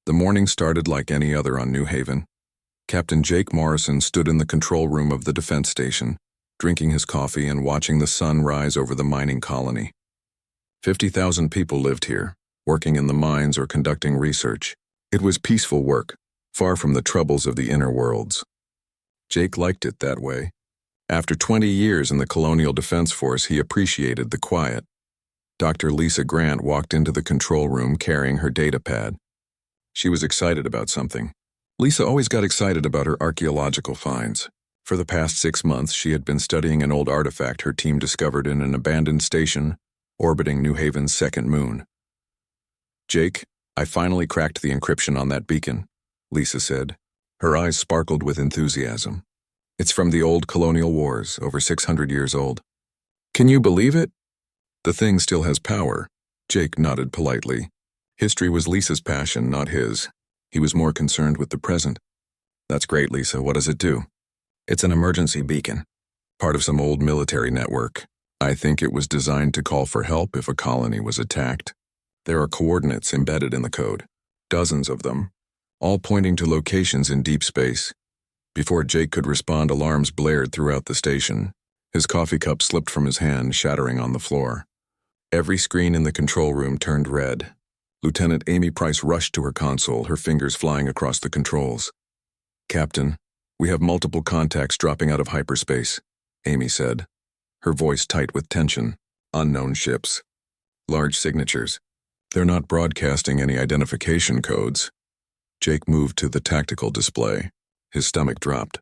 The morning started like any other on New Haven. Captain Jake Morrison stood in the control room of the defense station, drinking his coffee and watching the sun rise over the mining colony. 50,000 people lived here, working in the mines or conducting research. It was peaceful work, far from the troubles of the inner worlds. Jake liked it that way. After 20 years in the Colonial Defense Force, he appreciated the quiet. Dr. Lisa Grant walked into the control room carrying her data pad. She was excited about something. Lisa always got excited about her archaeological finds. For the past 6 months, she had been studying an old artifact her team discovered in an abandoned station orbiting New Haven's second moon. "Jake, I finally cracked the encryption on that beacon," Lisa said. Her eyes sparkled with enthusiasm. "It's from the old colonial wars, over 600 years old." "Can you believe it?" "The thing still has power," Jake nodded politely. History was Lisa's passion, not his. He was more concerned with the present. "That's great, Lisa. What does it do?" "It's an emergency beacon, part of some old military network. I think it was designed to call for help if a colony was attacked. There are coordinates embedded in the code, dozens of them, all pointing to locations in deep space." Before Jake could respond, alarms blared throughout the station. His coffee cup slipped from his hand, shattering on the floor. Every screen in the control room turned red. Lieutenant Amy Price rushed to her console, her fingers flying across the controls. "Captain, we have multiple contacts dropping out of hyperspace," Amy said, her voice tight with tension. "Unknown ships. Large signatures. They're not broadcasting any identification codes." Jake moved to the tactical display. His stomach dropped.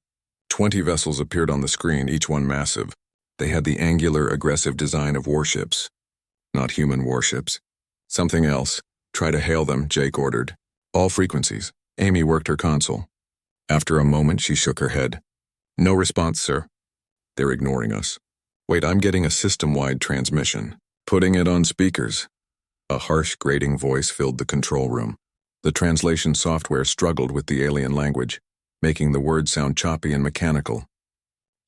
20 vessels appeared on the screen, each one massive. They had the angular, aggressive design of warships. Not human warships. "Something else. Try to hail them," Jake ordered. "All frequencies." Amy worked her console. After a moment, she shook her head. "No response, sir." "They're ignoring us." "Wait, I'm getting a system-wide transmission. Putting it on speakers." A harsh, grating voice filled the control room. The translation software struggled with the alien language, making the words sound choppy and mechanical.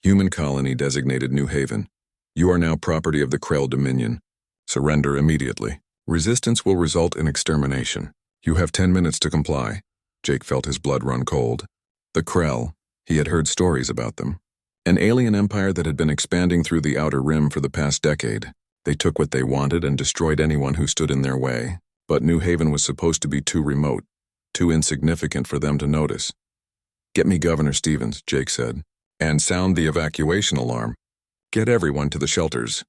"Human colony designated New Haven. You are now property of the Krell Dominion. Surrender immediately. Resistance will result in extermination. You have 10 minutes to comply." Jake felt his blood run cold. The Krell, he had heard stories about them. An alien empire that had been expanding through the Outer Rim for the past decade. They took what they wanted and destroyed anyone who stood in their way. But New Haven was supposed to be too remote, too insignificant for them to notice. "Get me Governor Stevens," Jake said, "and sound the evacuation alarm. Get everyone to the shelters."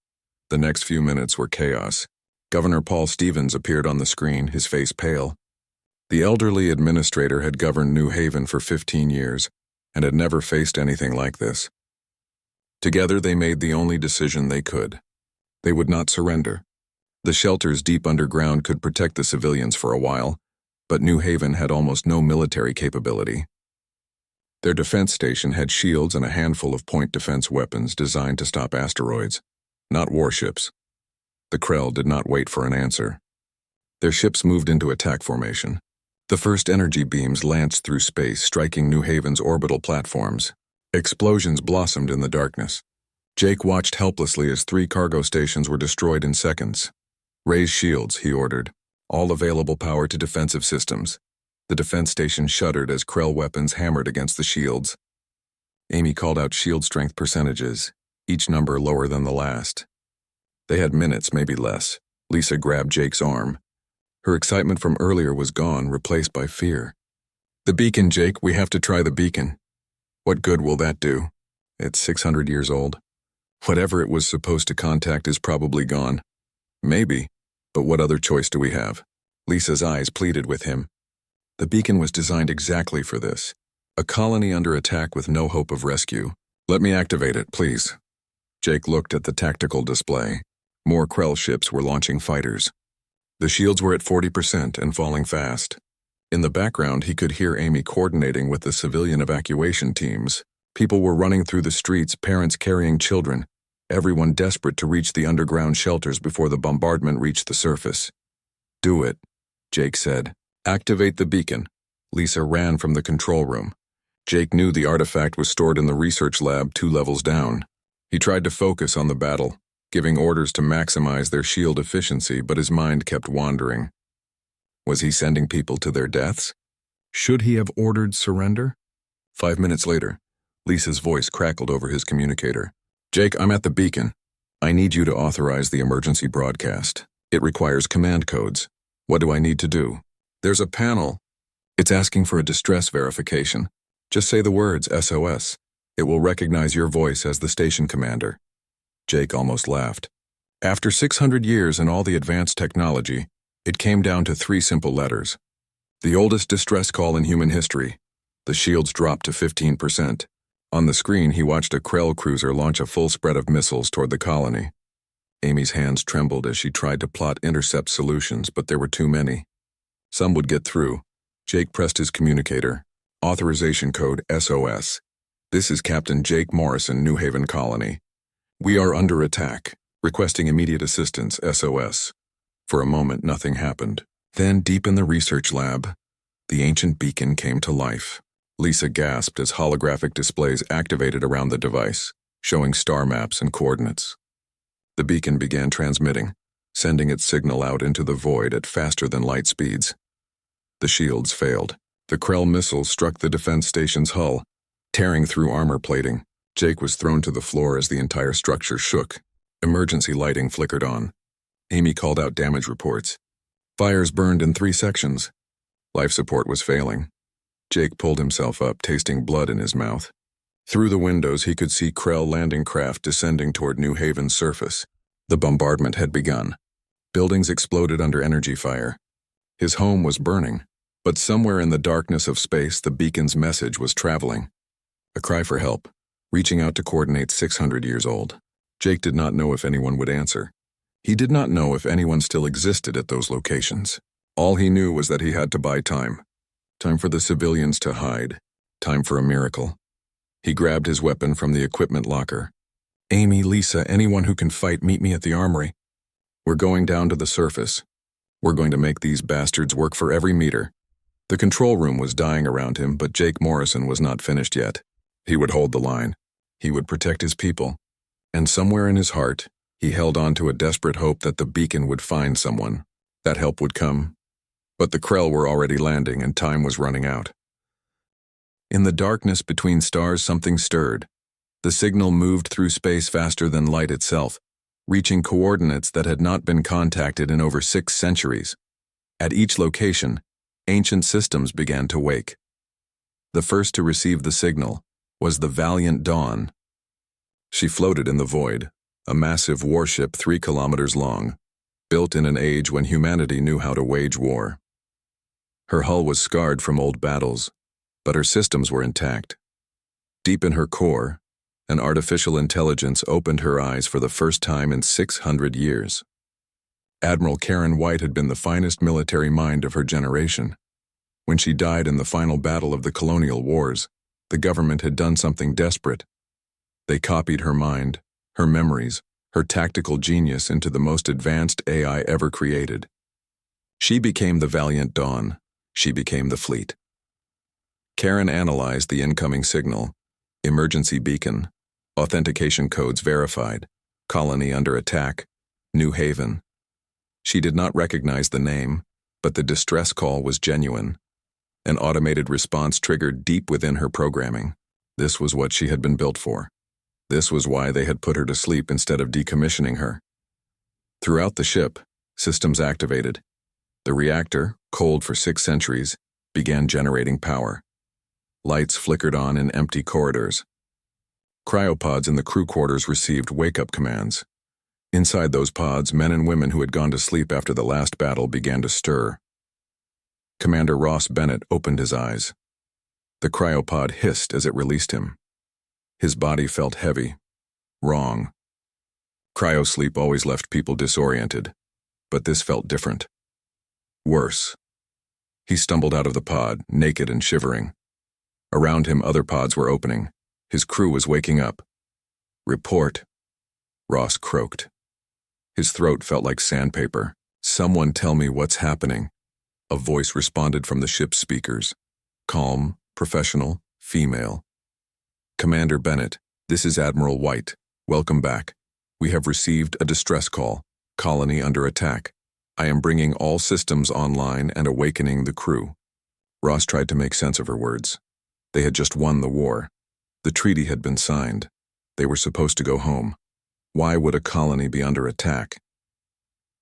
The next few minutes were chaos. Governor Paul Stevens appeared on the screen, his face pale. The elderly administrator had governed New Haven for 15 years and had never faced anything like this. Together they made the only decision they could. They would not surrender. The shelters deep underground could protect the civilians for a while, but New Haven had almost no military capability. Their defense station had shields and a handful of point defense weapons designed to stop asteroids, not warships. The Krell did not wait for an answer. Their ships moved into attack formation. The first energy beams lanced through space, striking New Haven's orbital platforms. Explosions blossomed in the darkness. Jake watched helplessly as 3 cargo stations were destroyed in seconds. "Raise shields," he ordered. "All available power to defensive systems." The defense station shuddered as Krell weapons hammered against the shields. Amy called out shield strength percentages, each number lower than the last. They had minutes, maybe less. Lisa grabbed Jake's arm. Her excitement from earlier was gone, replaced by fear. "The beacon, Jake. We have to try the beacon." "What good will that do?" "It's 600 years old. Whatever it was supposed to contact is probably gone." "Maybe, but what other choice do we have?" Lisa's eyes pleaded with him. "The beacon was designed exactly for this. A colony under attack with no hope of rescue. Let me activate it, please." Jake looked at the tactical display. More Krell ships were launching fighters. The shields were at 40% and falling fast. In the background, he could hear Amy coordinating with the civilian evacuation teams. People were running through the streets, parents carrying children, everyone desperate to reach the underground shelters before the bombardment reached the surface. "Do it," Jake said. "Activate the beacon." Lisa ran from the control room. Jake knew the artifact was stored in the research lab 2 levels down. He tried to focus on the battle, giving orders to maximize their shield efficiency, but his mind kept wandering. Was he sending people to their deaths? Should he have ordered surrender? 5 minutes later, Lisa's voice crackled over his communicator. Jake, I'm at the beacon. I need you to authorize the emergency broadcast. It requires command codes. What do I need to do? There's a panel. It's asking for a distress verification. Just say the words SOS. It will recognize your voice as the station commander. Jake almost laughed. After 600 years and all the advanced technology, it came down to 3 simple letters. The oldest distress call in human history. The shields dropped to 15%. On the screen, he watched a Krell cruiser launch a full spread of missiles toward the colony. Amy's hands trembled as she tried to plot intercept solutions, but there were too many. Some would get through. Jake pressed his communicator. Authorization code SOS. This is Captain Jake Morrison, New Haven Colony. We are under attack. Requesting immediate assistance, SOS. For a moment, nothing happened. Then, deep in the research lab, the ancient beacon came to life. Lisa gasped as holographic displays activated around the device, showing star maps and coordinates. The beacon began transmitting, sending its signal out into the void at faster than light speeds. The shields failed. The Krell missiles struck the defense station's hull, tearing through armor plating. Jake was thrown to the floor as the entire structure shook. Emergency lighting flickered on. Amy called out damage reports. Fires burned in 3 sections. Life support was failing. Jake pulled himself up, tasting blood in his mouth. Through the windows, he could see Krell landing craft descending toward New Haven's surface. The bombardment had begun. Buildings exploded under energy fire. His home was burning, but somewhere in the darkness of space, the beacon's message was traveling. A cry for help, reaching out to coordinates 600 years old. Jake did not know if anyone would answer. He did not know if anyone still existed at those locations. All he knew was that he had to buy time. Time for the civilians to hide. Time for a miracle. He grabbed his weapon from the equipment locker. Amy, Lisa, anyone who can fight, meet me at the armory. We're going down to the surface. We're going to make these bastards work for every meter. The control room was dying around him, but Jake Morrison was not finished yet. He would hold the line. He would protect his people. And somewhere in his heart, he held on to a desperate hope that the beacon would find someone. That help would come. But the Krell were already landing and time was running out. In the darkness between stars, something stirred. The signal moved through space faster than light itself, reaching coordinates that had not been contacted in over 6 centuries. At each location, ancient systems began to wake. The first to receive the signal was the Valiant Dawn. She floated in the void, a massive warship 3 kilometers long, built in an age when humanity knew how to wage war. Her hull was scarred from old battles, but her systems were intact. Deep in her core, an artificial intelligence opened her eyes for the first time in 600 years. Admiral Karen White had been the finest military mind of her generation. When she died in the final battle of the colonial wars, the government had done something desperate. They copied her mind, her memories, her tactical genius into the most advanced AI ever created. She became the Valiant Dawn. She became the fleet. Karen analyzed the incoming signal. Emergency beacon. Authentication codes verified. Colony under attack. New Haven. She did not recognize the name, but the distress call was genuine. An automated response triggered deep within her programming. This was what she had been built for. This was why they had put her to sleep instead of decommissioning her. Throughout the ship, systems activated. The reactor, cold for 6 centuries, began generating power. Lights flickered on in empty corridors. Cryopods in the crew quarters received wake-up commands. Inside those pods, men and women who had gone to sleep after the last battle began to stir. Commander Ross Bennett opened his eyes. The cryopod hissed as it released him. His body felt heavy. Wrong. Cryosleep always left people disoriented, but this felt different. Worse. He stumbled out of the pod, naked and shivering. Around him, other pods were opening. His crew was waking up. Report. Ross croaked. His throat felt like sandpaper. Someone tell me what's happening. A voice responded from the ship's speakers. Calm, professional, female. Commander Bennett, this is Admiral White. Welcome back. We have received a distress call. Colony under attack. I am bringing all systems online and awakening the crew. Ross tried to make sense of her words. They had just won the war. The treaty had been signed. They were supposed to go home. Why would a colony be under attack?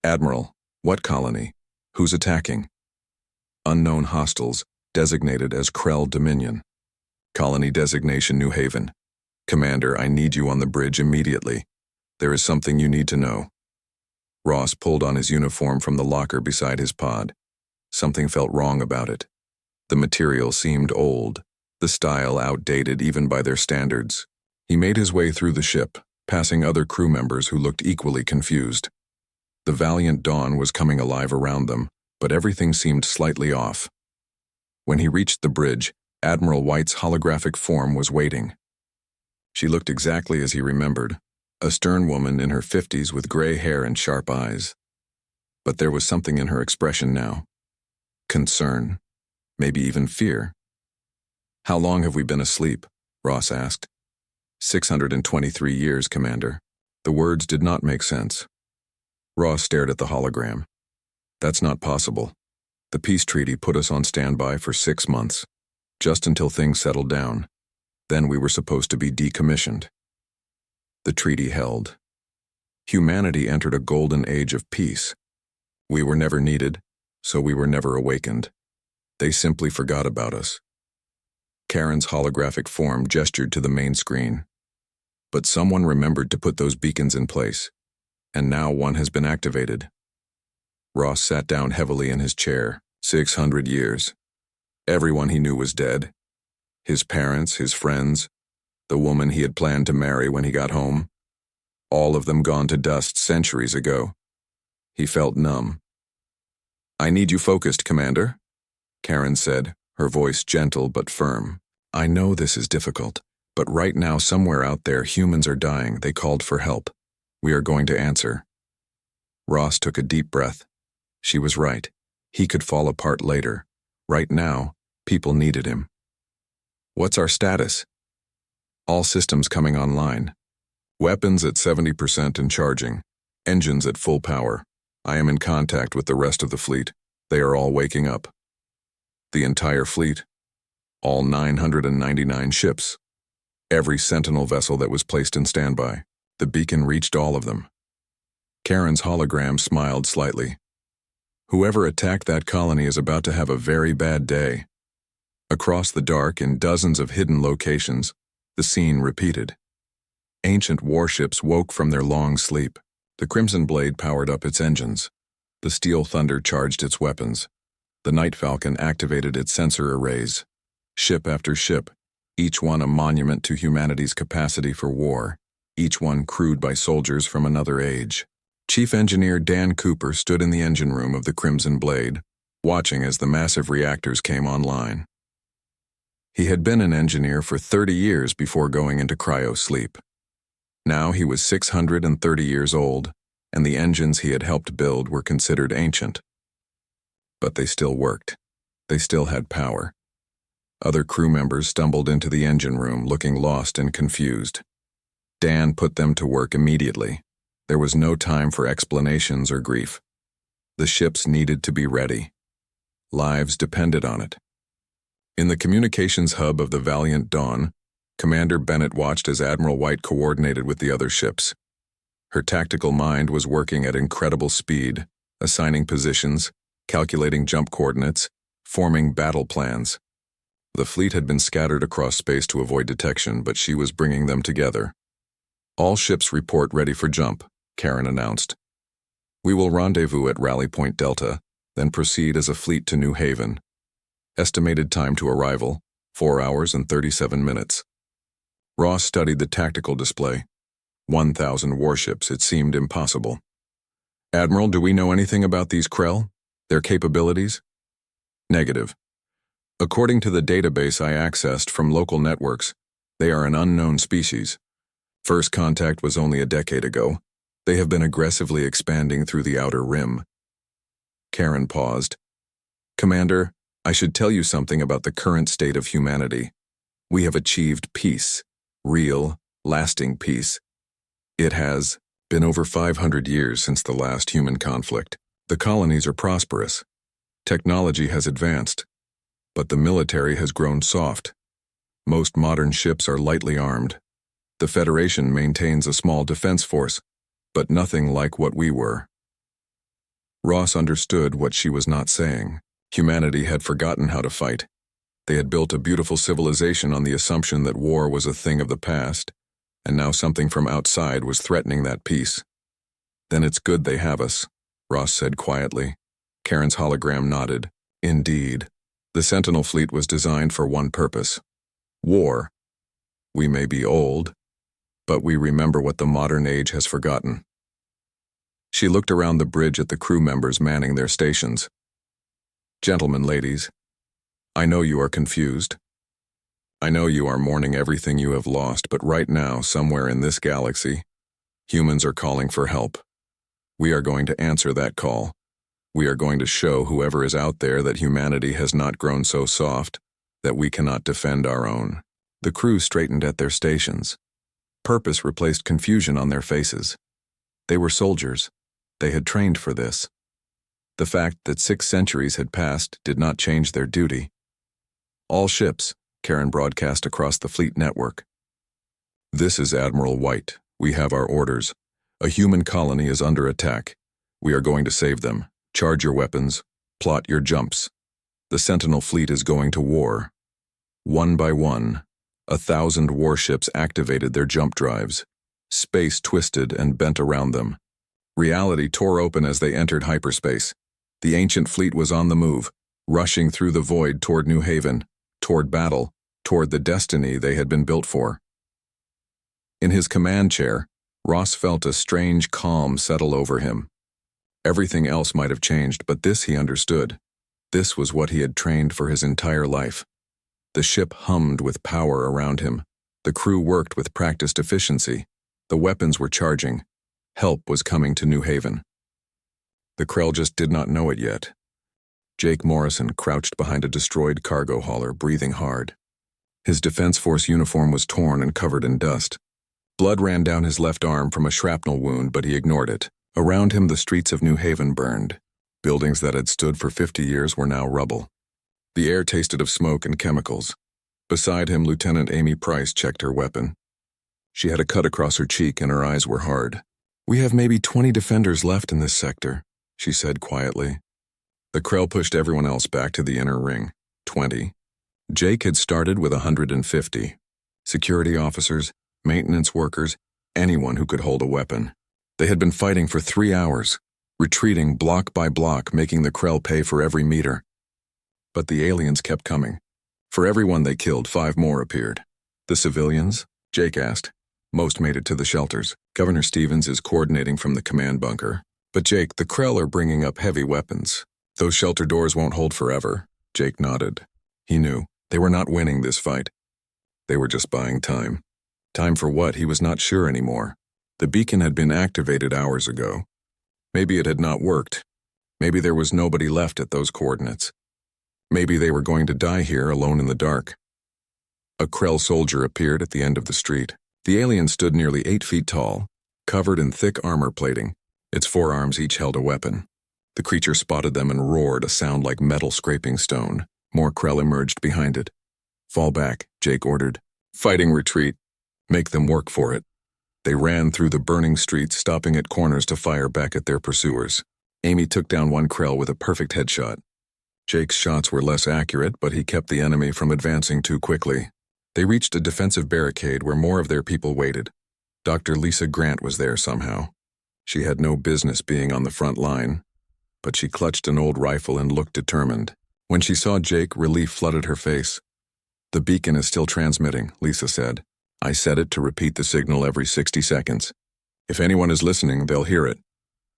Admiral, what colony? Who's attacking? Unknown hostiles, designated as Krell Dominion. Colony designation New Haven. Commander, I need you on the bridge immediately. There is something you need to know. Ross pulled on his uniform from the locker beside his pod. Something felt wrong about it. The material seemed old, the style outdated even by their standards. He made his way through the ship, passing other crew members who looked equally confused. The valiant dawn was coming alive around them, but everything seemed slightly off. When he reached the bridge, Admiral White's holographic form was waiting. She looked exactly as he remembered, a stern woman in her 50s with gray hair and sharp eyes. But there was something in her expression now. Concern, maybe even fear. How long have we been asleep? Ross asked. 623 years, Commander. The words did not make sense. Ross stared at the hologram. That's not possible. The peace treaty put us on standby for 6 months, just until things settled down. Then we were supposed to be decommissioned. The treaty held. Humanity entered a golden age of peace. We were never needed, so we were never awakened. They simply forgot about us. Karen's holographic form gestured to the main screen. But someone remembered to put those beacons in place, and now one has been activated. Ross sat down heavily in his chair. 600 years. Everyone he knew was dead. His parents, his friends, the woman he had planned to marry when he got home. All of them gone to dust centuries ago. He felt numb. I need you focused, Commander, Karen said, her voice gentle but firm. I know this is difficult, but right now somewhere out there humans are dying. They called for help. We are going to answer. Ross took a deep breath. She was right. He could fall apart later. Right now, people needed him. What's our status? All systems coming online. Weapons at 70% and charging. Engines at full power. I am in contact with the rest of the fleet. They are all waking up. The entire fleet. All 999 ships. Every Sentinel vessel that was placed in standby. The beacon reached all of them. Karen's hologram smiled slightly. Whoever attacked that colony is about to have a very bad day. Across the dark, in dozens of hidden locations, the scene repeated. Ancient warships woke from their long sleep. The Crimson Blade powered up its engines. The Steel Thunder charged its weapons. The Night Falcon activated its sensor arrays. Ship after ship, each one a monument to humanity's capacity for war, each one crewed by soldiers from another age. Chief Engineer Dan Cooper stood in the engine room of the Crimson Blade, watching as the massive reactors came online. He had been an engineer for 30 years before going into cryo-sleep. Now he was 630 years old, and the engines he had helped build were considered ancient. But they still worked. They still had power. Other crew members stumbled into the engine room looking lost and confused. Dan put them to work immediately. There was no time for explanations or grief. The ships needed to be ready. Lives depended on it. In the communications hub of the Valiant Dawn, Commander Bennett watched as Admiral White coordinated with the other ships. Her tactical mind was working at incredible speed, assigning positions, calculating jump coordinates, forming battle plans. The fleet had been scattered across space to avoid detection, but she was bringing them together. All ships report ready for jump, Karen announced. We will rendezvous at Rally Point Delta, then proceed as a fleet to New Haven. Estimated time to arrival, 4 hours and 37 minutes. Ross studied the tactical display. 1,000 warships, it seemed impossible. Admiral, do we know anything about these Krell? Their capabilities? Negative. According to the database I accessed from local networks, they are an unknown species. First contact was only a decade ago. They have been aggressively expanding through the outer rim. Karen paused. Commander, I should tell you something about the current state of humanity. We have achieved peace. Real, lasting peace. It has been over 500 years since the last human conflict. The colonies are prosperous. Technology has advanced, but the military has grown soft. Most modern ships are lightly armed. The Federation maintains a small defense force, but nothing like what we were. Ross understood what she was not saying. Humanity had forgotten how to fight. They had built a beautiful civilization on the assumption that war was a thing of the past, and now something from outside was threatening that peace. Then it's good they have us, Ross said quietly. Karen's hologram nodded. Indeed. The Sentinel fleet was designed for one purpose: war. We may be old, but we remember what the modern age has forgotten. She looked around the bridge at the crew members manning their stations. Gentlemen, ladies, I know you are confused. I know you are mourning everything you have lost, but right now, somewhere in this galaxy, humans are calling for help. We are going to answer that call. We are going to show whoever is out there that humanity has not grown so soft that we cannot defend our own. The crew straightened at their stations. Purpose replaced confusion on their faces. They were soldiers. They had trained for this. The fact that 6 centuries had passed did not change their duty. All ships, Karen broadcast across the fleet network. This is Admiral White. We have our orders. A human colony is under attack. We are going to save them. Charge your weapons. Plot your jumps. The Sentinel fleet is going to war. One by one, 1,000 warships activated their jump drives. Space twisted and bent around them. Reality tore open as they entered hyperspace. The ancient fleet was on the move, rushing through the void toward New Haven, toward battle, toward the destiny they had been built for. In his command chair, Ross felt a strange calm settle over him. Everything else might have changed, but this he understood. This was what he had trained for his entire life. The ship hummed with power around him. The crew worked with practiced efficiency. The weapons were charging. Help was coming to New Haven. The Krell just did not know it yet. Jake Morrison crouched behind a destroyed cargo hauler, breathing hard. His Defense Force uniform was torn and covered in dust. Blood ran down his left arm from a shrapnel wound, but he ignored it. Around him, the streets of New Haven burned. Buildings that had stood for 50 years were now rubble. The air tasted of smoke and chemicals. Beside him, Lieutenant Amy Price checked her weapon. She had a cut across her cheek and her eyes were hard. "We have maybe 20 defenders left in this sector," she said quietly. The Krell pushed everyone else back to the inner ring. 20. Jake had started with 150. Security officers, maintenance workers, anyone who could hold a weapon. They had been fighting for 3 hours, retreating block by block, making the Krell pay for every meter. But the aliens kept coming. For every one they killed, 5 more appeared. The civilians? Jake asked. Most made it to the shelters. Governor Stevens is coordinating from the command bunker. But Jake, the Krell are bringing up heavy weapons. Those shelter doors won't hold forever. Jake nodded. He knew. They were not winning this fight. They were just buying time. Time for what? He was not sure anymore. The beacon had been activated hours ago. Maybe it had not worked. Maybe there was nobody left at those coordinates. Maybe they were going to die here alone in the dark. A Krell soldier appeared at the end of the street. The alien stood nearly 8 feet tall, covered in thick armor plating. Its forearms each held a weapon. The creature spotted them and roared, a sound like metal scraping stone. More Krell emerged behind it. Fall back, Jake ordered. Fighting retreat. Make them work for it. They ran through the burning streets, stopping at corners to fire back at their pursuers. Amy took down one Krell with a perfect headshot. Jake's shots were less accurate, but he kept the enemy from advancing too quickly. They reached a defensive barricade where more of their people waited. Dr. Lisa Grant was there somehow. She had no business being on the front line, but she clutched an old rifle and looked determined. When she saw Jake, relief flooded her face. The beacon is still transmitting, Lisa said. I set it to repeat the signal every 60 seconds. If anyone is listening, they'll hear it.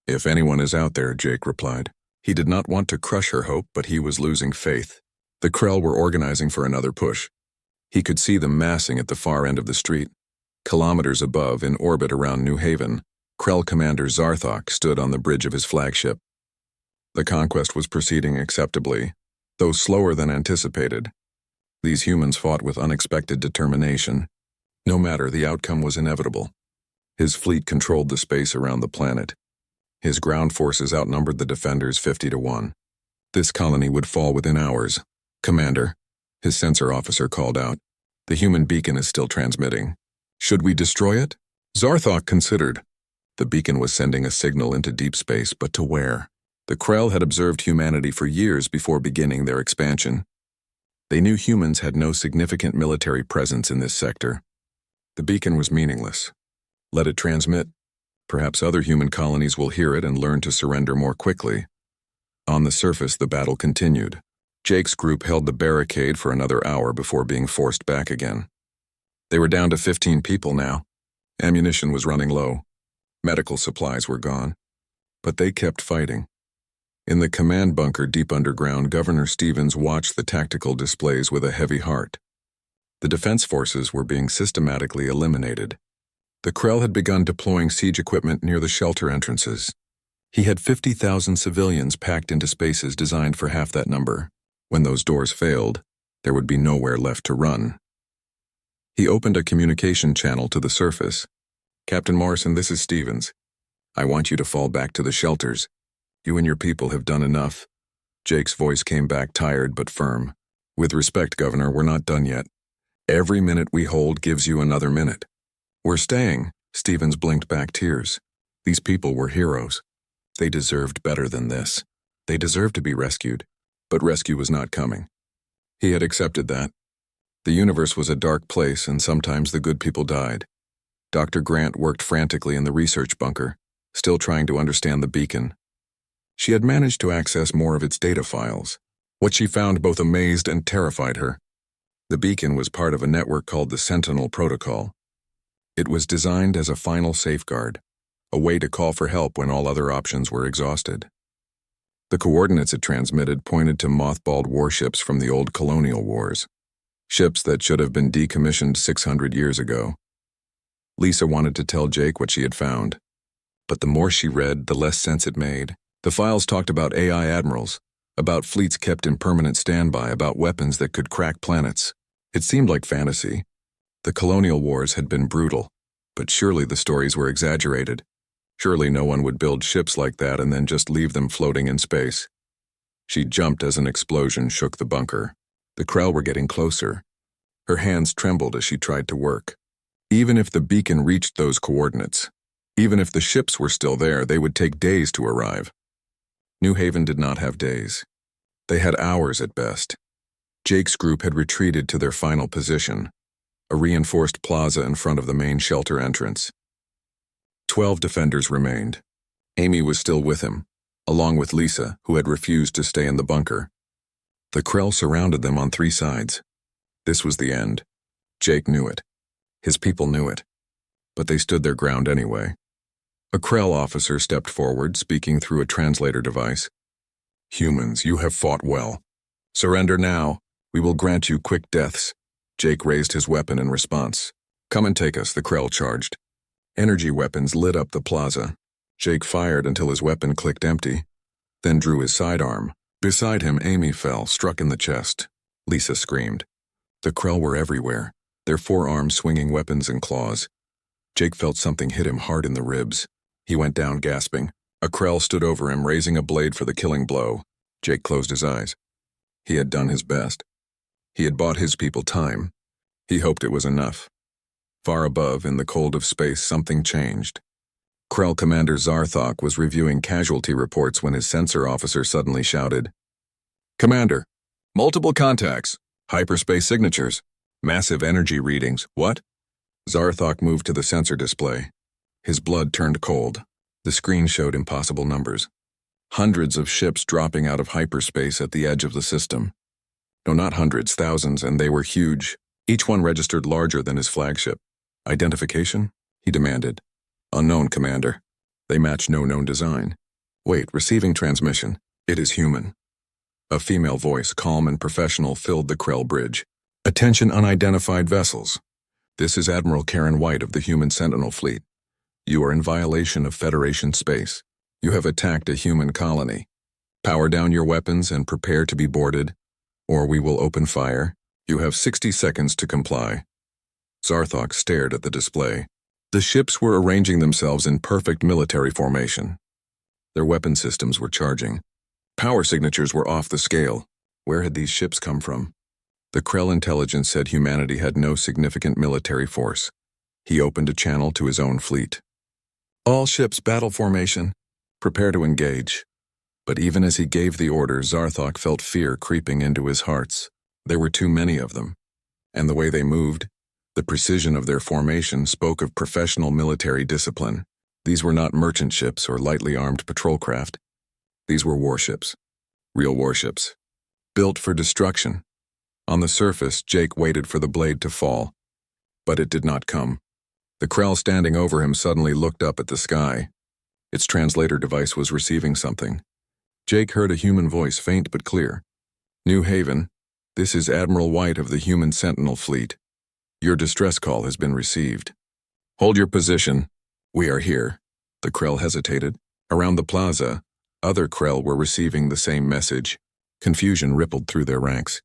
If anyone is out there, Jake replied. He did not want to crush her hope, but he was losing faith. The Krell were organizing for another push. He could see them massing at the far end of the street. Kilometers above, in orbit around New Haven, Krell Commander Zarthok stood on the bridge of his flagship. The conquest was proceeding acceptably, though slower than anticipated. These humans fought with unexpected determination. No matter, the outcome was inevitable. His fleet controlled the space around the planet. His ground forces outnumbered the defenders 50-1. This colony would fall within hours. "Commander," his sensor officer called out. "The human beacon is still transmitting. Should we destroy it?" Zarthok considered. The beacon was sending a signal into deep space, but to where? The Krell had observed humanity for years before beginning their expansion. They knew humans had no significant military presence in this sector. The beacon was meaningless. Let it transmit. Perhaps other human colonies will hear it and learn to surrender more quickly. On the surface, the battle continued. Jake's group held the barricade for another hour before being forced back again. They were down to 15 people now. Ammunition was running low. Medical supplies were gone. But they kept fighting. In the command bunker deep underground, Governor Stevens watched the tactical displays with a heavy heart. The defense forces were being systematically eliminated. The Krell had begun deploying siege equipment near the shelter entrances. He had 50,000 civilians packed into spaces designed for half that number. When those doors failed, there would be nowhere left to run. He opened a communication channel to the surface. "Captain Morrison, this is Stevens. I want you to fall back to the shelters. You and your people have done enough." Jake's voice came back tired but firm. "With respect, Governor, we're not done yet. Every minute we hold gives you another minute." "We're staying." Stevens blinked back tears. These people were heroes. They deserved better than this. They deserved to be rescued. But rescue was not coming. He had accepted that. The universe was a dark place, and sometimes the good people died. Dr. Grant worked frantically in the research bunker, still trying to understand the beacon. She had managed to access more of its data files. What she found both amazed and terrified her. The beacon was part of a network called the Sentinel Protocol. It was designed as a final safeguard, a way to call for help when all other options were exhausted. The coordinates it transmitted pointed to mothballed warships from the old colonial wars, ships that should have been decommissioned 600 years ago. Lisa wanted to tell Jake what she had found, but the more she read, the less sense it made. The files talked about AI admirals, about fleets kept in permanent standby, about weapons that could crack planets. It seemed like fantasy. The colonial wars had been brutal, but surely the stories were exaggerated. Surely no one would build ships like that and then just leave them floating in space. She jumped as an explosion shook the bunker. The Krell were getting closer. Her hands trembled as she tried to work. Even if the beacon reached those coordinates, even if the ships were still there, they would take days to arrive. New Haven did not have days. They had hours at best. Jake's group had retreated to their final position, a reinforced plaza in front of the main shelter entrance. 12 defenders remained. Amy was still with him, along with Lisa, who had refused to stay in the bunker. The Krell surrounded them on 3 sides. This was the end. Jake knew it. His people knew it. But they stood their ground anyway. A Krell officer stepped forward, speaking through a translator device. "Humans, you have fought well. Surrender now. We will grant you quick deaths." Jake raised his weapon in response. "Come and take us," the Krell charged. Energy weapons lit up the plaza. Jake fired until his weapon clicked empty, then drew his sidearm. Beside him, Amy fell, struck in the chest. Lisa screamed. The Krell were everywhere, their forearms swinging weapons and claws. Jake felt something hit him hard in the ribs. He went down gasping. A Krell stood over him, raising a blade for the killing blow. Jake closed his eyes. He had done his best. He had bought his people time. He hoped it was enough. Far above, in the cold of space, something changed. Krell Commander Zarthok was reviewing casualty reports when his sensor officer suddenly shouted, "Commander, multiple contacts, hyperspace signatures, massive energy readings, what?" Zarthok moved to the sensor display. His blood turned cold. The screen showed impossible numbers. Hundreds of ships dropping out of hyperspace at the edge of the system. No, not hundreds, thousands, and they were huge. Each one registered larger than his flagship. "Identification?" he demanded. "Unknown, Commander. They match no known design." "Wait, receiving transmission. It is human." A female voice, calm and professional, filled the Krell bridge. "Attention unidentified vessels. This is Admiral Karen White of the Human Sentinel Fleet. You are in violation of Federation space. You have attacked a human colony. Power down your weapons and prepare to be boarded, or we will open fire. You have 60 seconds to comply." Zarthok stared at the display. The ships were arranging themselves in perfect military formation. Their weapon systems were charging. Power signatures were off the scale. Where had these ships come from? The Krell intelligence said humanity had no significant military force. He opened a channel to his own fleet. All ships battle formation. Prepare to engage. But even as he gave the order, Zarthok felt fear creeping into his hearts. There were too many of them. And the way they moved, the precision of their formation spoke of professional military discipline. These were not merchant ships or lightly armed patrol craft. These were warships. Real warships. Built for destruction. On the surface, Jake waited for the blade to fall. But it did not come. The Krell standing over him suddenly looked up at the sky. Its translator device was receiving something. Jake heard a human voice, faint but clear. New Haven, this is Admiral White of the Human Sentinel Fleet. Your distress call has been received. Hold your position. We are here. The Krell hesitated. Around the plaza, other Krell were receiving the same message. Confusion rippled through their ranks.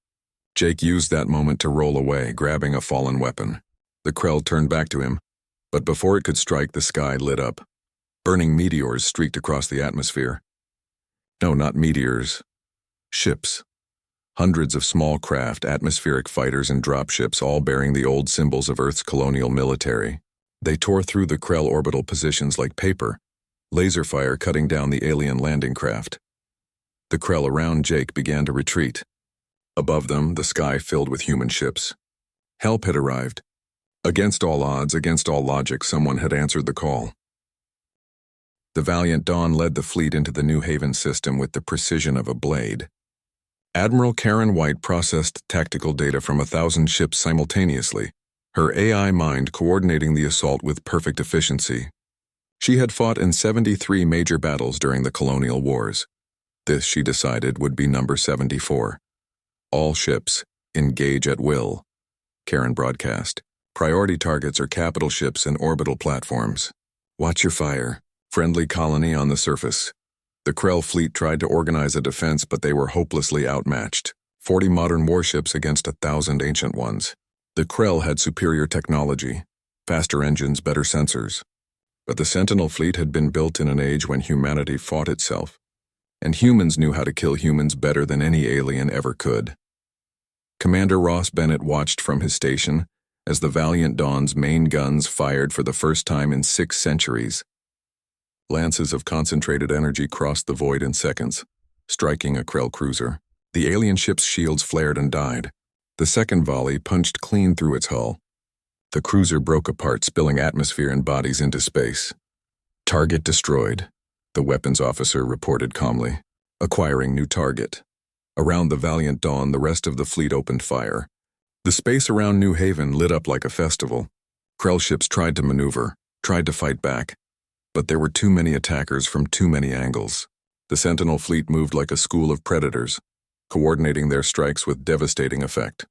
Jake used that moment to roll away, grabbing a fallen weapon. The Krell turned back to him, but before it could strike, the sky lit up. Burning meteors streaked across the atmosphere. No, not meteors. Ships. Hundreds of small craft, atmospheric fighters, and dropships, all bearing the old symbols of Earth's colonial military. They tore through the Krell orbital positions like paper, laser fire cutting down the alien landing craft. The Krell around Jake began to retreat. Above them, the sky filled with human ships. Help had arrived. Against all odds, against all logic, someone had answered the call. The valiant Dawn led the fleet into the New Haven system with the precision of a blade. Admiral Karen White processed tactical data from 1,000 ships simultaneously, her AI mind coordinating the assault with perfect efficiency. She had fought in 73 major battles during the colonial wars. This, she decided, would be number 74. All ships, engage at will. Karen broadcast. Priority targets are capital ships and orbital platforms. Watch your fire. Friendly colony on the surface. The Krell fleet tried to organize a defense, but they were hopelessly outmatched. 40 modern warships against 1,000 ancient ones. The Krell had superior technology, faster engines, better sensors. But the Sentinel fleet had been built in an age when humanity fought itself, and humans knew how to kill humans better than any alien ever could. Commander Ross Bennett watched from his station as the valiant Dawn's main guns fired for the first time in 6 centuries. Lances of concentrated energy crossed the void in seconds, striking a Krell cruiser. The alien ship's shields flared and died. The second volley punched clean through its hull. The cruiser broke apart, spilling atmosphere and bodies into space. Target destroyed, the weapons officer reported calmly, acquiring new target. Around the valiant Dawn, the rest of the fleet opened fire. The space around New Haven lit up like a festival. Krell ships tried to maneuver, tried to fight back, but there were too many attackers from too many angles. The Sentinel fleet moved like a school of predators, coordinating their strikes with devastating effect.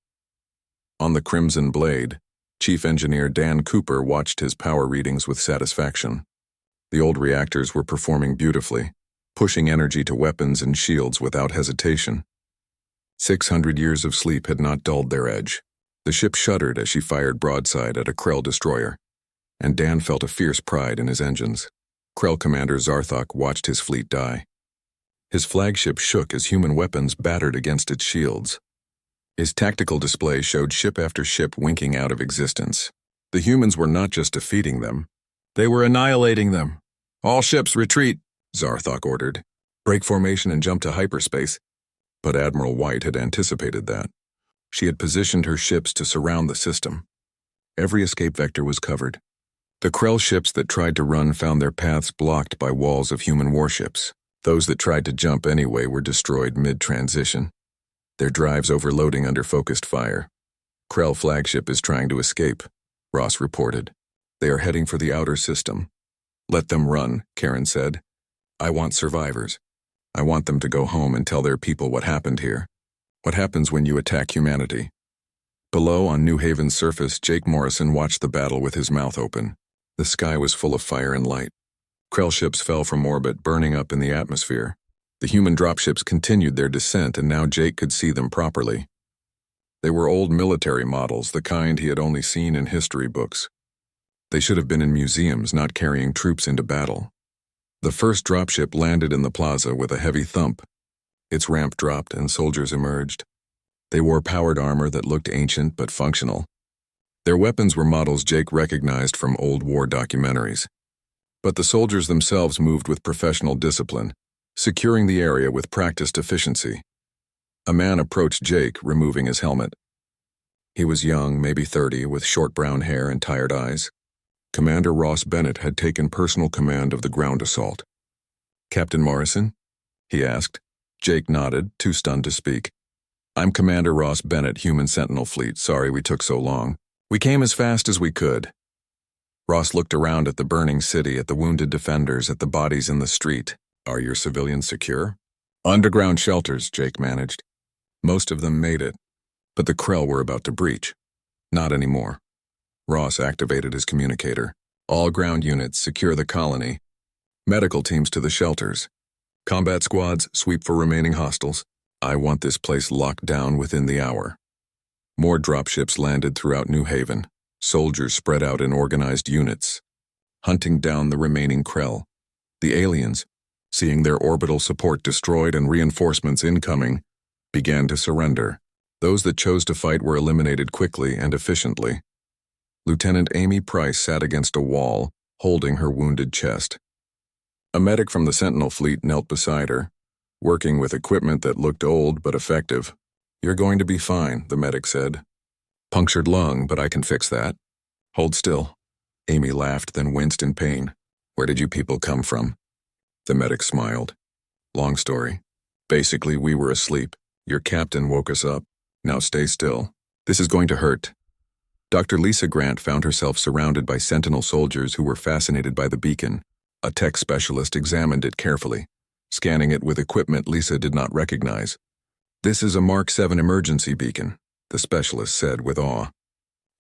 On the Crimson Blade, Chief Engineer Dan Cooper watched his power readings with satisfaction. The old reactors were performing beautifully, pushing energy to weapons and shields without hesitation. 600 years of sleep had not dulled their edge. The ship shuddered as she fired broadside at a Krell destroyer, and Dan felt a fierce pride in his engines. Krell Commander Zarthok watched his fleet die. His flagship shook as human weapons battered against its shields. His tactical display showed ship after ship winking out of existence. The humans were not just defeating them, they were annihilating them. All ships retreat, Zarthok ordered. Break formation and jump to hyperspace. But Admiral White had anticipated that. She had positioned her ships to surround the system. Every escape vector was covered. The Krell ships that tried to run found their paths blocked by walls of human warships. Those that tried to jump anyway were destroyed mid-transition, their drives overloading under focused fire. Krell flagship is trying to escape, Ross reported. They are heading for the outer system. Let them run, Karen said. I want survivors. I want them to go home and tell their people what happened here. What happens when you attack humanity? Below, on New Haven's surface, Jake Morrison watched the battle with his mouth open. The sky was full of fire and light. Krell ships fell from orbit, burning up in the atmosphere. The human dropships continued their descent, and now Jake could see them properly. They were old military models, the kind he had only seen in history books. They should have been in museums, not carrying troops into battle. The first dropship landed in the plaza with a heavy thump. Its ramp dropped and soldiers emerged. They wore powered armor that looked ancient but functional. Their weapons were models Jake recognized from old war documentaries. But the soldiers themselves moved with professional discipline, securing the area with practiced efficiency. A man approached Jake, removing his helmet. He was young, maybe 30, with short brown hair and tired eyes. Commander Ross Bennett had taken personal command of the ground assault. "Captain Morrison?" he asked. Jake nodded, too stunned to speak. "I'm Commander Ross Bennett, Human Sentinel Fleet. Sorry we took so long. We came as fast as we could." Ross looked around at the burning city, at the wounded defenders, at the bodies in the street. "Are your civilians secure?" "Underground shelters," Jake managed. Most of them made it, but the Krell were about to breach. Not anymore. Ross activated his communicator. "All ground units, secure the colony. Medical teams to the shelters. Combat squads, sweep for remaining hostiles. I want this place locked down within the hour." More dropships landed throughout New Haven. Soldiers spread out in organized units, hunting down the remaining Krell. The aliens, seeing their orbital support destroyed and reinforcements incoming, began to surrender. Those that chose to fight were eliminated quickly and efficiently. Lieutenant Amy Price sat against a wall, holding her wounded chest. A medic from the Sentinel Fleet knelt beside her, working with equipment that looked old but effective. "You're going to be fine," the medic said. "Punctured lung, but I can fix that." "Hold still." Amy laughed, then winced in pain. "Where did you people come from?" The medic smiled. "Long story. Basically, we were asleep. Your captain woke us up. Now stay still. This is going to hurt." Dr. Lisa Grant found herself surrounded by Sentinel soldiers who were fascinated by the beacon. A tech specialist examined it carefully, scanning it with equipment Lisa did not recognize. "This is a Mark 7 emergency beacon," the specialist said with awe.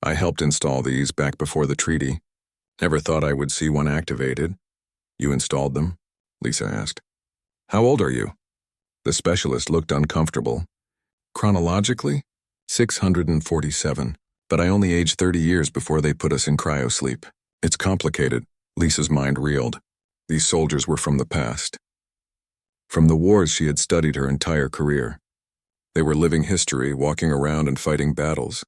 "I helped install these back before the treaty. Never thought I would see one activated." "You installed them?" Lisa asked. "How old are you?" The specialist looked uncomfortable. "Chronologically, 647, but I only aged 30 years before they put us in cryosleep. It's complicated." Lisa's mind reeled. These soldiers were from the past. From the wars she had studied her entire career. They were living history, walking around and fighting battles.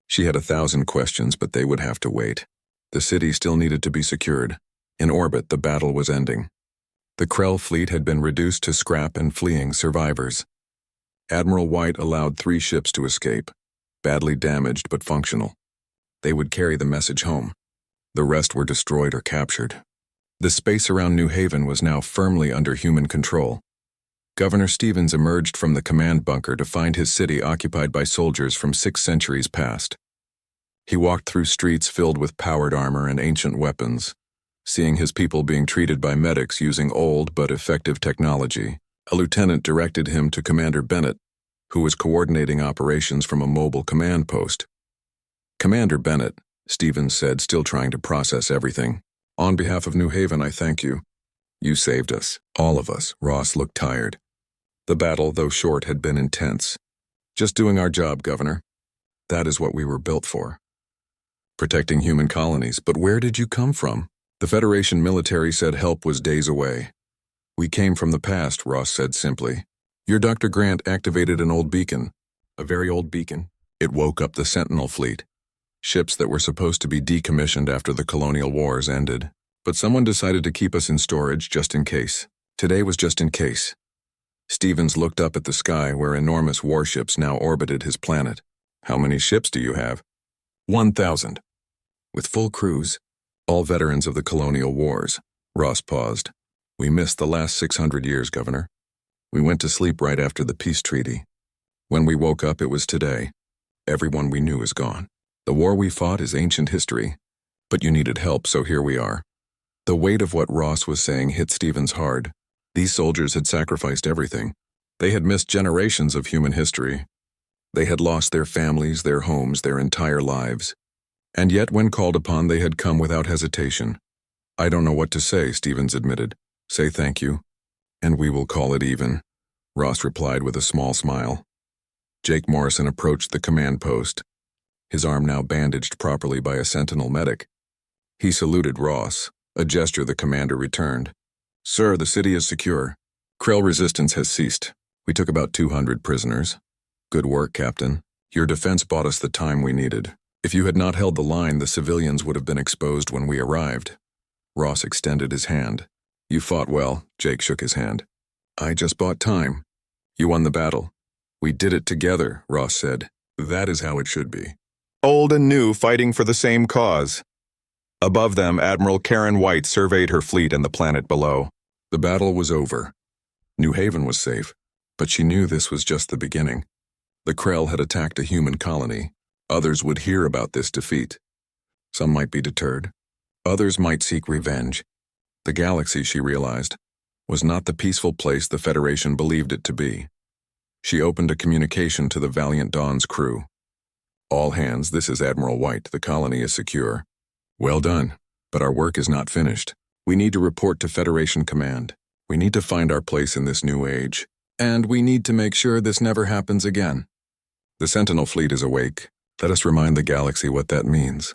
She had 1,000 questions, but they would have to wait. The city still needed to be secured. In orbit, the battle was ending. The Krell fleet had been reduced to scrap and fleeing survivors. Admiral White allowed 3 ships to escape, badly damaged but functional. They would carry the message home. The rest were destroyed or captured. The space around New Haven was now firmly under human control. Governor Stevens emerged from the command bunker to find his city occupied by soldiers from 6 centuries past. He walked through streets filled with powered armor and ancient weapons, seeing his people being treated by medics using old but effective technology. A lieutenant directed him to Commander Bennett, who was coordinating operations from a mobile command post. "Commander Bennett," Stevens said, still trying to process everything. "On behalf of New Haven, I thank you. You saved us, all of us." Ross looked tired. The battle, though short, had been intense. "Just doing our job, Governor. That is what we were built for. Protecting human colonies. But where did you come from?" The Federation military said help was days away. "We came from the past," Ross said simply. "Your Dr. Grant activated an old beacon. A very old beacon. It woke up the Sentinel fleet. Ships that were supposed to be decommissioned after the colonial wars ended. But someone decided to keep us in storage just in case. Today was just in case." Stevens looked up at the sky where enormous warships now orbited his planet. "How many ships do you have?" 1,000. "With full crews, all veterans of the colonial wars." Ross paused. "We missed the last 600 years, Governor. We went to sleep right after the peace treaty. When we woke up, it was today. Everyone we knew is gone. The war we fought is ancient history. But you needed help, so here we are." The weight of what Ross was saying hit Stevens hard. These soldiers had sacrificed everything. They had missed generations of human history. They had lost their families, their homes, their entire lives. And yet, when called upon, they had come without hesitation. "I don't know what to say," Stevens admitted. "Say thank you, and we will call it even," Ross replied with a small smile. Jake Morrison approached the command post, his arm now bandaged properly by a Sentinel medic. He saluted Ross, a gesture the commander returned. Sir, the city is secure. Krell resistance has ceased. We took about 200 prisoners. Good work, Captain. Your defense bought us the time we needed. If you had not held the line, the civilians would have been exposed when we arrived. Ross extended his hand. You fought well. Jake shook his hand. I just bought time. You won the battle. We did it together, Ross said. That is how it should be. Old and new fighting for the same cause. Above them, Admiral Karen White surveyed her fleet and the planet below. The battle was over. New Haven was safe, but she knew this was just the beginning. The Krell had attacked a human colony. Others would hear about this defeat. Some might be deterred. Others might seek revenge. The galaxy, she realized, was not the peaceful place the Federation believed it to be. She opened a communication to the Valiant Dawn's crew. All hands, this is Admiral White. The colony is secure. Well done, but our work is not finished. We need to report to Federation Command. We need to find our place in this new age. And we need to make sure this never happens again. The Sentinel fleet is awake. Let us remind the galaxy what that means.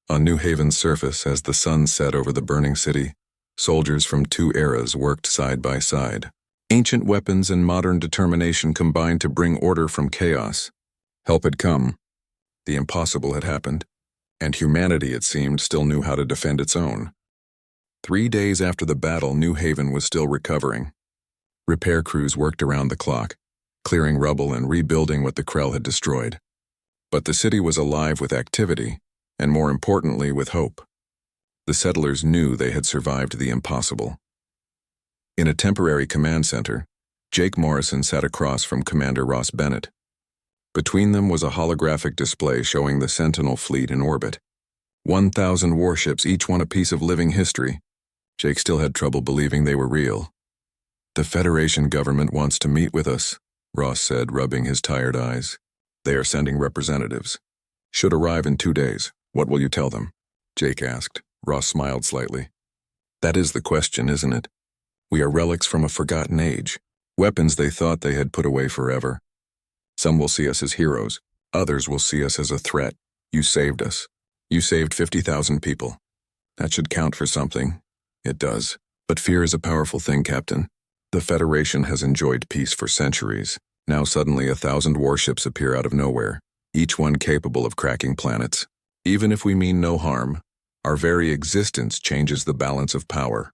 On New Haven's surface, as the sun set over the burning city, soldiers from two eras worked side by side. Ancient weapons and modern determination combined to bring order from chaos. Help had come. The impossible had happened, and humanity, it seemed, still knew how to defend its own. 3 days after the battle, New Haven was still recovering. Repair crews worked around the clock, clearing rubble and rebuilding what the Krell had destroyed. But the city was alive with activity, and more importantly, with hope. The settlers knew they had survived the impossible. In a temporary command center, Jake Morrison sat across from Commander Ross Bennett. Between them was a holographic display showing the Sentinel fleet in orbit. 1,000 warships, each one a piece of living history. Jake still had trouble believing they were real. The Federation government wants to meet with us, Ross said, rubbing his tired eyes. They are sending representatives. Should arrive in 2 days. What will you tell them? Jake asked. Ross smiled slightly. That is the question, isn't it? We are relics from a forgotten age. Weapons they thought they had put away forever. Some will see us as heroes. Others will see us as a threat. You saved us. You saved 50,000 people. That should count for something. It does. But fear is a powerful thing, Captain. The Federation has enjoyed peace for centuries. Now suddenly 1,000 warships appear out of nowhere, each one capable of cracking planets. Even if we mean no harm, our very existence changes the balance of power.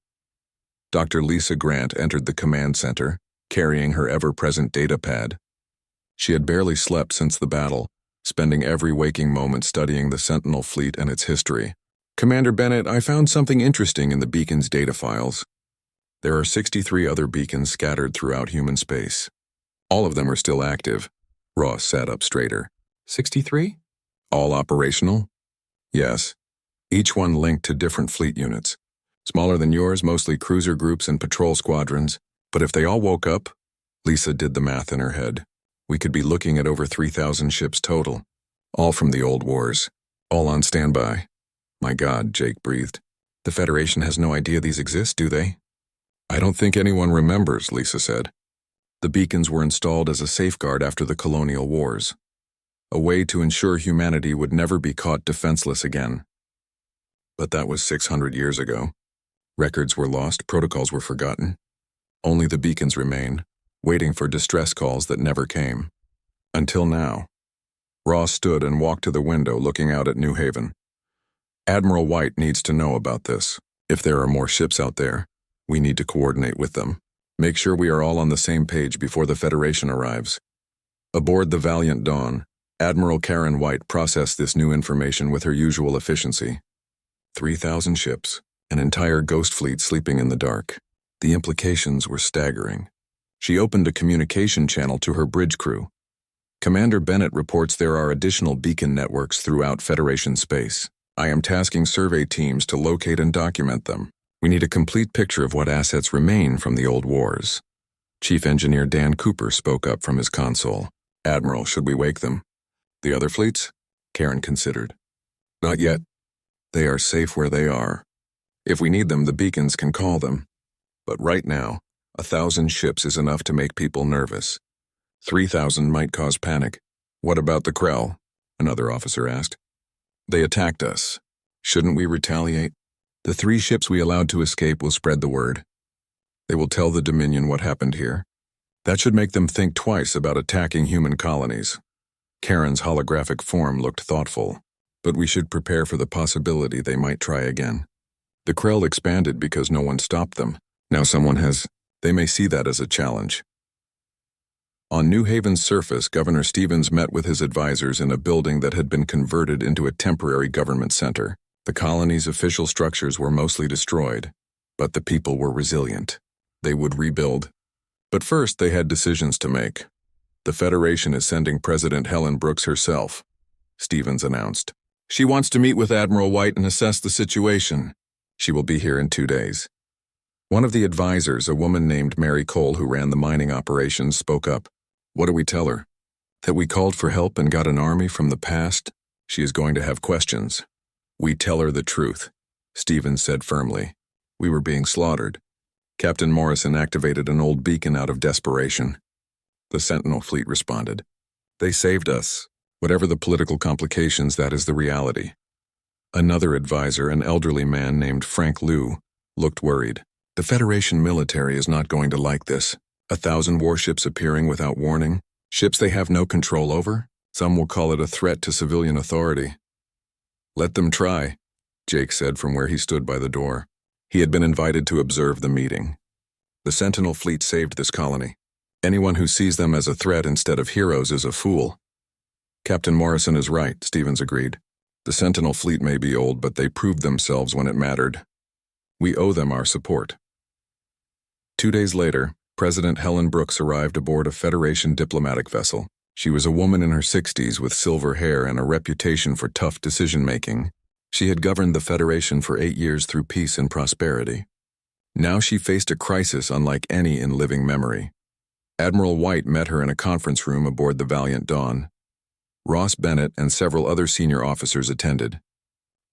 Dr. Lisa Grant entered the command center, carrying her ever-present data pad. She had barely slept since the battle, spending every waking moment studying the Sentinel fleet and its history. Commander Bennett, I found something interesting in the beacon's data files. There are 63 other beacons scattered throughout human space. All of them are still active. Ross sat up straighter. 63? All operational? Yes. Each one linked to different fleet units. Smaller than yours, mostly cruiser groups and patrol squadrons. But if they all woke up, Lisa did the math in her head. We could be looking at over 3,000 ships total. All from the old wars. All on standby. My God, Jake breathed. The Federation has no idea these exist, do they? I don't think anyone remembers, Lisa said. The beacons were installed as a safeguard after the colonial wars. A way to ensure humanity would never be caught defenseless again. But that was 600 years ago. Records were lost, protocols were forgotten. Only the beacons remain, waiting for distress calls that never came. Until now. Ross stood and walked to the window, looking out at New Haven. Admiral White needs to know about this. If there are more ships out there, we need to coordinate with them. Make sure we are all on the same page before the Federation arrives. Aboard the Valiant Dawn, Admiral Karen White processed this new information with her usual efficiency. 3,000 ships, an entire ghost fleet sleeping in the dark. The implications were staggering. She opened a communication channel to her bridge crew. Commander Bennett reports there are additional beacon networks throughout Federation space. I am tasking survey teams to locate and document them. We need a complete picture of what assets remain from the old wars. Chief Engineer Dan Cooper spoke up from his console. Admiral, should we wake them? The other fleets? Karen considered. Not yet. They are safe where they are. If we need them, the beacons can call them. But right now, 1,000 ships is enough to make people nervous. 3,000 might cause panic. What about the Krell? Another officer asked. They attacked us. Shouldn't we retaliate? The 3 ships we allowed to escape will spread the word. They will tell the Dominion what happened here. That should make them think twice about attacking human colonies. Karen's holographic form looked thoughtful, but we should prepare for the possibility they might try again. The Krell expanded because no one stopped them. Now someone has. They may see that as a challenge. On New Haven's surface, Governor Stevens met with his advisors in a building that had been converted into a temporary government center. The colony's official structures were mostly destroyed, but the people were resilient. They would rebuild. But first, they had decisions to make. The Federation is sending President Helen Brooks herself, Stevens announced. She wants to meet with Admiral White and assess the situation. She will be here in 2 days. One of the advisors, a woman named Mary Cole who ran the mining operations, spoke up. What do we tell her? That we called for help and got an army from the past? She is going to have questions. We tell her the truth, Stevens said firmly. We were being slaughtered. Captain Morrison activated an old beacon out of desperation. The Sentinel fleet responded. They saved us. Whatever the political complications, that is the reality. Another advisor, an elderly man named Frank Liu, looked worried. The Federation military is not going to like this. 1,000 warships appearing without warning. Ships they have no control over. Some will call it a threat to civilian authority. Let them try, Jake said from where he stood by the door. He had been invited to observe the meeting. The Sentinel fleet saved this colony. Anyone who sees them as a threat instead of heroes is a fool. Captain Morrison is right, Stevens agreed. The Sentinel fleet may be old, but they proved themselves when it mattered. We owe them our support. 2 days later, President Helen Brooks arrived aboard a Federation diplomatic vessel. She was a woman in her 60s with silver hair and a reputation for tough decision-making. She had governed the Federation for 8 years through peace and prosperity. Now she faced a crisis unlike any in living memory. Admiral White met her in a conference room aboard the Valiant Dawn. Ross Bennett and several other senior officers attended,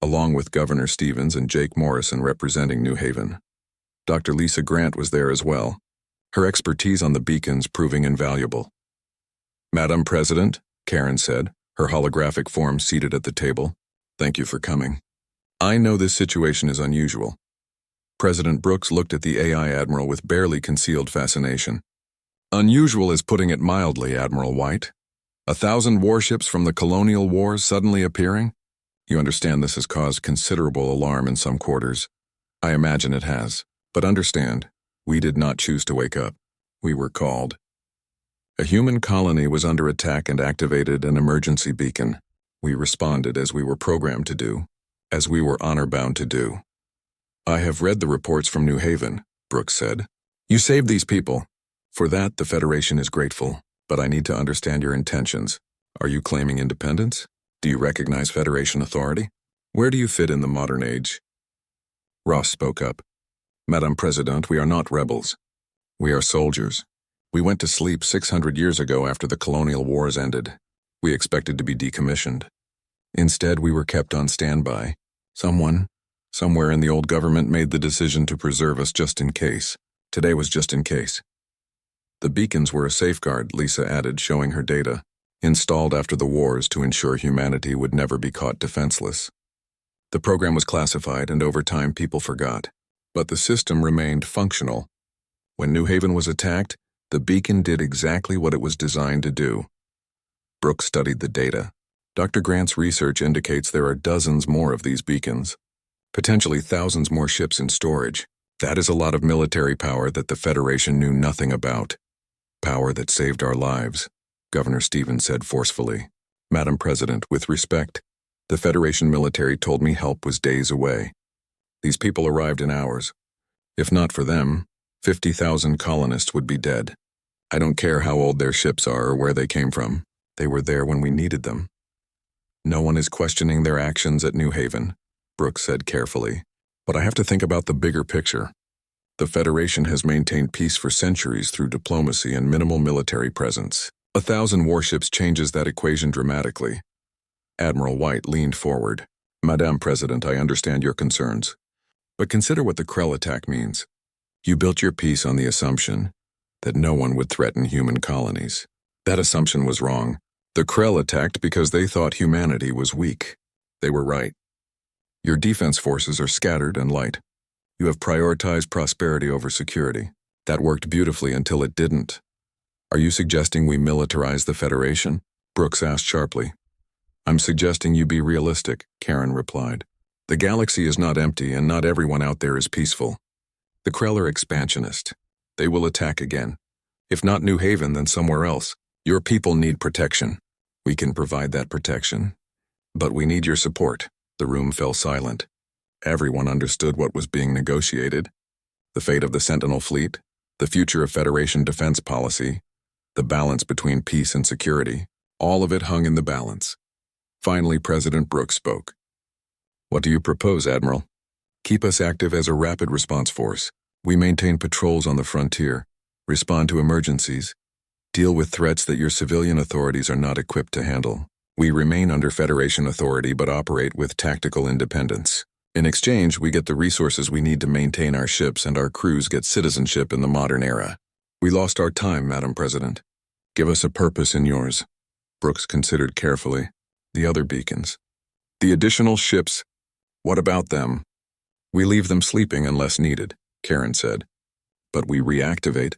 along with Governor Stevens and Jake Morrison representing New Haven. Dr. Lisa Grant was there as well, her expertise on the beacons proving invaluable. Madam President, Karen said, her holographic form seated at the table, thank you for coming. I know this situation is unusual. President Brooks looked at the AI Admiral with barely concealed fascination. Unusual is putting it mildly, Admiral White. 1,000 warships from the colonial wars suddenly appearing? You understand this has caused considerable alarm in some quarters. I imagine it has. But understand, we did not choose to wake up. We were called. A human colony was under attack and activated an emergency beacon. We responded as we were programmed to do, as we were honor-bound to do. I have read the reports from New Haven, Brooks said. You saved these people. For that, the Federation is grateful, but I need to understand your intentions. Are you claiming independence? Do you recognize Federation authority? Where do you fit in the modern age? Ross spoke up. Madam President, we are not rebels. We are soldiers. We went to sleep 600 years ago after the colonial wars ended. We expected to be decommissioned. Instead, we were kept on standby. Someone, somewhere in the old government made the decision to preserve us just in case. Today was just in case. The beacons were a safeguard, Lisa added, showing her data, installed after the wars to ensure humanity would never be caught defenseless. The program was classified, and over time people forgot. But the system remained functional. When New Haven was attacked, the beacon did exactly what it was designed to do. Brooks studied the data. Dr. Grant's research indicates there are dozens more of these beacons, potentially thousands more ships in storage. That is a lot of military power that the Federation knew nothing about. Power that saved our lives, Governor Stevens said forcefully. Madam President, with respect, the Federation military told me help was days away. These people arrived in hours. If not for them, 50,000 colonists would be dead. I don't care how old their ships are or where they came from. They were there when we needed them. No one is questioning their actions at New Haven, Brooks said carefully. But I have to think about the bigger picture. The Federation has maintained peace for centuries through diplomacy and minimal military presence. 1,000 warships changes that equation dramatically. Admiral White leaned forward. Madam President, I understand your concerns. But consider what the Krell attack means. You built your peace on the assumption that no one would threaten human colonies. That assumption was wrong. The Krell attacked because they thought humanity was weak. They were right. Your defense forces are scattered and light. You have prioritized prosperity over security. That worked beautifully until it didn't. Are you suggesting we militarize the Federation? Brooks asked sharply. I'm suggesting you be realistic, Karen replied. The galaxy is not empty and not everyone out there is peaceful. The Krell are expansionist. They will attack again. If not New Haven, then somewhere else. Your people need protection. We can provide that protection. But we need your support. The room fell silent. Everyone understood what was being negotiated. The fate of the Sentinel fleet, the future of Federation defense policy, the balance between peace and security, all of it hung in the balance. Finally, President Brooks spoke. What do you propose, Admiral? Keep us active as a rapid response force. We maintain patrols on the frontier, respond to emergencies, deal with threats that your civilian authorities are not equipped to handle. We remain under Federation authority but operate with tactical independence. In exchange, we get the resources we need to maintain our ships and our crews get citizenship in the modern era. We lost our time, Madam President. Give us a purpose in yours. Brooks considered carefully. The other beacons. The additional ships, what about them? We leave them sleeping unless needed, Karen said. But we reactivate.